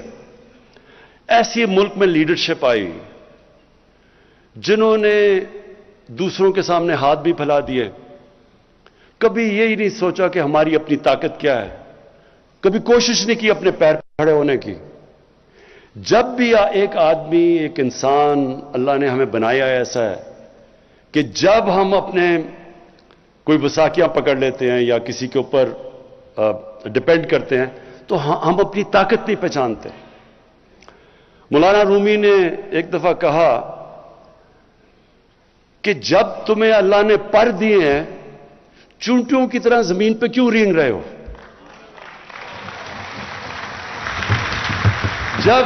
ایسی ملک میں لیڈرشپ آئی جنہوں نے دوسروں کے سامنے ہاتھ بھی پھیلا دیے. کبھی یہی نہیں سوچا کہ ہماری اپنی طاقت کیا ہے، کبھی کوشش نہیں کی اپنے پیر پہ کھڑے ہونے کی. جب بھی ایک آدمی، ایک انسان اللہ نے ہمیں بنایا ایسا ہے کہ جب ہم اپنے کوئی وثاقیاں پکڑ لیتے ہیں یا کسی کے اوپر ڈپینڈ کرتے ہیں تو ہم اپنی طاقت نہیں پہچانتے. مولانا رومی نے ایک دفعہ کہا کہ جب تمہیں اللہ نے پر دیے ہیں، چونٹیوں کی طرح زمین پہ کیوں رینگ رہے ہو؟ جب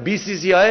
BCCI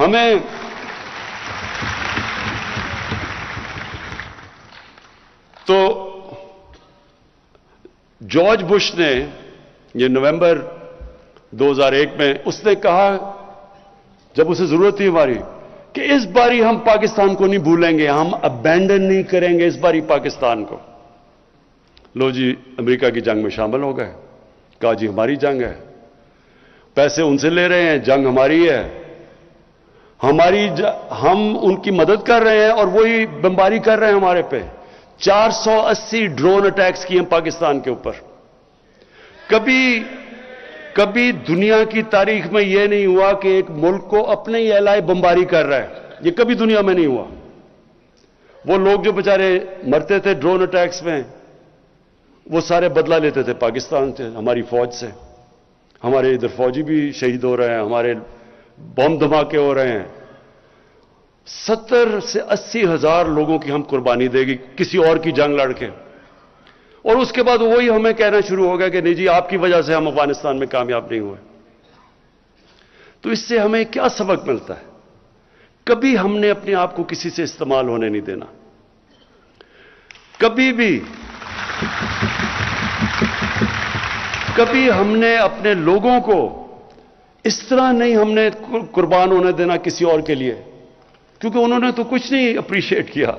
ہمیں تو جارج بش نے یہ نومبر 2001 میں اس نے کہا جب اسے ضرورت تھی ہماری کہ اس باری ہم پاکستان کو نہیں بھولیں گے, ہم ابینڈن نہیں کریں گے اس باری پاکستان کو. لو جی امریکہ کی جنگ میں شامل ہو گئے, کہا جی ہماری جنگ ہے, پیسے ان سے لے رہے ہیں, جنگ ہماری ہے, ہم ان کی مدد کر رہے ہیں اور وہی بمباری کر رہے ہیں ہمارے پہ. 480 ڈرون اٹیکس کیے ہیں پاکستان کے اوپر. کبھی دنیا کی تاریخ میں یہ نہیں ہوا کہ ایک ملک کو اپنے ہی اعلائے بمباری کر رہا ہے, یہ کبھی دنیا میں نہیں ہوا. وہ لوگ جو بیچارے مرتے تھے ڈرون اٹیکس میں, وہ سارے بدلہ لیتے تھے پاکستان سے, ہماری فوج سے. ہمارے ادھر فوجی بھی شہید ہو رہے ہیں, ہمارے بم دھماکے ہو رہے ہیں. 70 سے 80 ہزار لوگوں کی ہم قربانی دے گی کسی اور کی جنگ لڑ کے, اور اس کے بعد وہی ہمیں کہنا شروع ہو گیا کہ نہیں جی آپ کی وجہ سے ہم افغانستان میں کامیاب نہیں ہوئے. تو اس سے ہمیں کیا سبق ملتا ہے؟ کبھی ہم نے اپنے آپ کو کسی سے استعمال ہونے نہیں دینا. کبھی ہم نے اپنے لوگوں کو اس طرح نہیں ہم نے قربان ہونے دینا کسی اور کے لیے, کیونکہ انہوں نے تو کچھ نہیں اپریشیٹ کیا.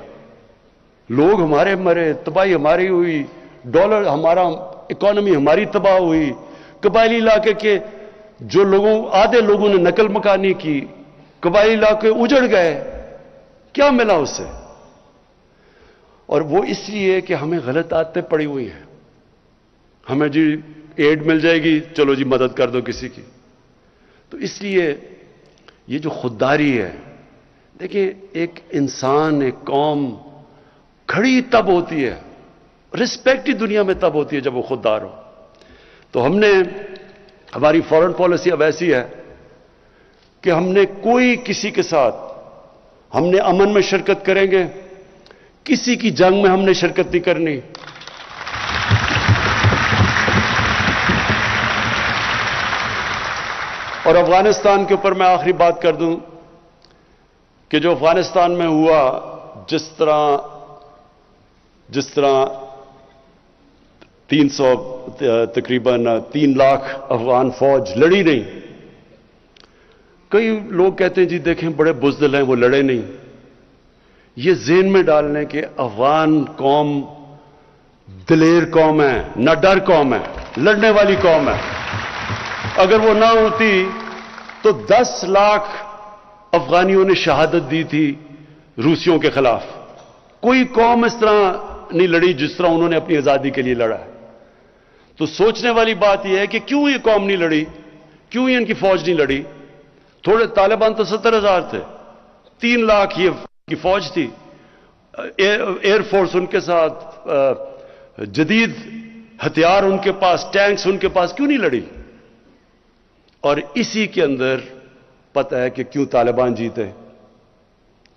لوگ ہمارے مرے, تباہی ہماری ہوئی, ڈالر ہمارا, اکانومی ہماری تباہ ہوئی, قبائلی علاقے کے جو آدھے لوگوں نے نقل مکانی کی, قبائلی علاقے اجڑ گئے, کیا ملا اس سے؟ اور وہ اس لیے کہ ہمیں غلط عادتیں پڑی ہوئی ہیں. ہمیں جی ایڈ مل جائے گی, چلو جی مدد کر دو کسی کی. تو اس لیے یہ جو خودداری ہے, دیکھیں ایک انسان, ایک قوم کھڑی تب ہوتی ہے, رسپیکٹ ہی دنیا میں تب ہوتی ہے جب وہ خوددار ہو. تو ہماری فارن پالیسی اب ایسی ہے کہ ہم نے کوئی کسی کے ساتھ, ہم نے امن میں شرکت کریں گے, کسی کی جنگ میں ہم نے شرکت نہیں کرنی. اور افغانستان کے اوپر میں آخری بات کر دوں کہ جو افغانستان میں ہوا, جس طرح 3 لاکھ افغان فوج لڑی نہیں. کئی لوگ کہتے ہیں جی دیکھیں بڑے بزدل ہیں وہ لڑے نہیں. یہ ذہن میں ڈال لیں کہ افغان قوم دلیر قوم ہے, نہ ڈر قوم ہے, لڑنے والی قوم ہے. اگر وہ نہ ہوتی تو 10 لاکھ افغانیوں نے شہادت دی تھی روسیوں کے خلاف. کوئی قوم اس طرح نہیں لڑی جس طرح انہوں نے اپنی آزادی کے لیے لڑا. تو سوچنے والی بات یہ ہے کہ کیوں یہ قوم نہیں لڑی, کیوں یہ ان کی فوج نہیں لڑی. تھوڑے طالبان تو 70,000 تھے, 3 لاکھ یہ کی فوج تھی, ایئر فورس ان کے ساتھ, جدید ہتھیار ان کے پاس, ٹینکس ان کے پاس, کیوں نہیں لڑی؟ اور اسی کے اندر پتہ ہے کہ کیوں طالبان جیتے.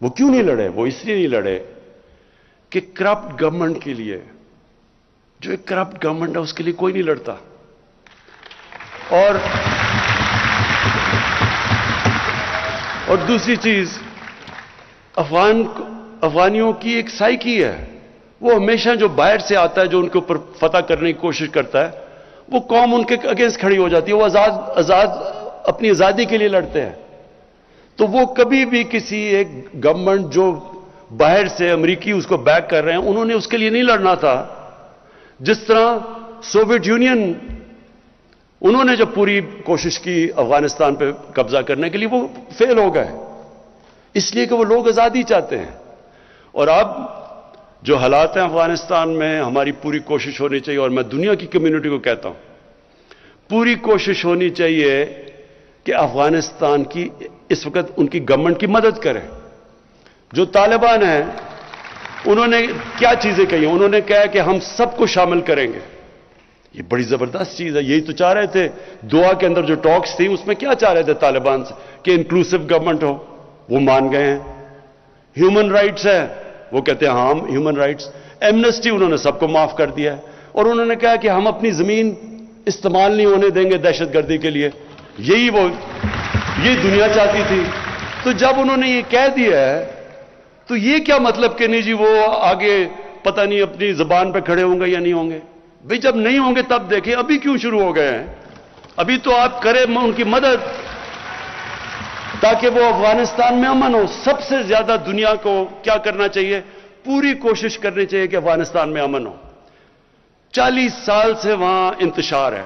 وہ کیوں نہیں لڑے؟ وہ اس لیے نہیں لڑے کہ کرپٹ گورنمنٹ کے لیے, جو ایک کرپٹ گورنمنٹ ہے اس کے لیے کوئی نہیں لڑتا. اور دوسری چیز, افغانیوں کی ایک سائیکی ہے, وہ ہمیشہ جو باہر سے آتا ہے, جو ان کے اوپر فتح کرنے کی کوشش کرتا ہے, وہ قوم ان کے اگینسٹ کھڑی ہو جاتی ہے. وہ اپنی آزادی کے لیے لڑتے ہیں. تو وہ کبھی بھی کسی ایک گورنمنٹ جو باہر سے امریکی اس کو بیک کر رہے ہیں, انہوں نے اس کے لیے نہیں لڑنا تھا. جس طرح سوویت یونین, انہوں نے جب پوری کوشش کی افغانستان پہ قبضہ کرنے کے لیے, وہ فیل ہو گئے, اس لیے کہ وہ لوگ آزادی چاہتے ہیں. اور اب جو حالات ہیں افغانستان میں, ہماری پوری کوشش ہونی چاہیے, اور میں دنیا کی کمیونٹی کو کہتا ہوں, پوری کوشش ہونی چاہیے کہ افغانستان کی اس وقت ان کی گورنمنٹ کی مدد کریں. جو طالبان ہیں انہوں نے کیا چیزیں کہی ہیں؟ انہوں نے کہا کہ ہم سب کو شامل کریں گے. یہ بڑی زبردست چیز ہے. یہی تو چاہ رہے تھے دعا کے اندر جو ٹاکس تھی, اس میں کیا چاہ رہے تھے طالبان سے کہ انکلوسیو گورنمنٹ ہو. وہ مان گئے ہیں. ہیومن رائٹس ہے, وہ کہتے ہیں ہاں ہیومن رائٹس. ایمنسٹی انہوں نے سب کو معاف کر دیا ہے. اور انہوں نے کہا کہ ہم اپنی زمین استعمال نہیں ہونے دیں گے دہشت گردی کے لیے. یہی دنیا چاہتی تھی. تو جب انہوں نے یہ کہہ دیا ہے تو یہ کیا مطلب کہ نہیں جی وہ آگے پتہ نہیں اپنی زبان پہ کھڑے ہوں گے یا نہیں ہوں گے؟ بھئی جب نہیں ہوں گے تب دیکھیں، ابھی کیوں شروع ہو گئے ہیں؟ ابھی تو آپ کریں ان کی مدد تاکہ وہ افغانستان میں امن ہو۔ سب سے زیادہ دنیا کو کیا کرنا چاہیے؟ پوری کوشش کرنی چاہیے کہ افغانستان میں امن ہو۔ 40 سال سے وہاں انتشار ہے،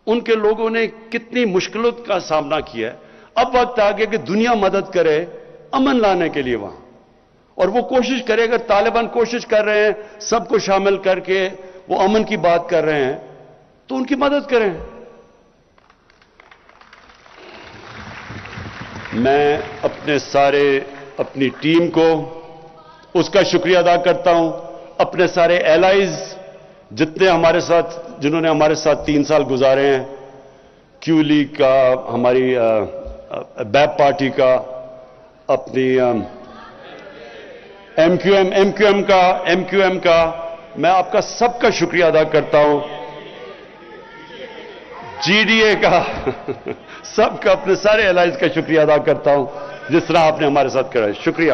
ان کے لوگوں نے کتنی مشکلوں کا سامنا کیا ہے۔ اب وقت آ گیا کہ دنیا مدد کرے امن لانے کے لیے وہاں، اور وہ کوشش کرے۔ اگر طالبان کوشش کر رہے ہیں سب کو شامل کر کے وہ امن کی بات کر رہے ہیں تو ان کی مدد کریں۔ میں اپنی ٹیم کو اس کا شکریہ ادا کرتا ہوں، اپنے سارے ایلائز جنہوں نے ہمارے ساتھ 3 سال گزارے ہیں، کیو لیگ کا، ہماری بیپ پارٹی کا، اپنی ایم کیو ایم کا، میں آپ کا سب کا شکریہ ادا کرتا ہوں، جی ڈی اے کا سب کا، اپنے سارے ایلائز کا شکریہ ادا کرتا ہوں جس طرح آپ نے ہمارے ساتھ کرا ہے۔ شکریہ۔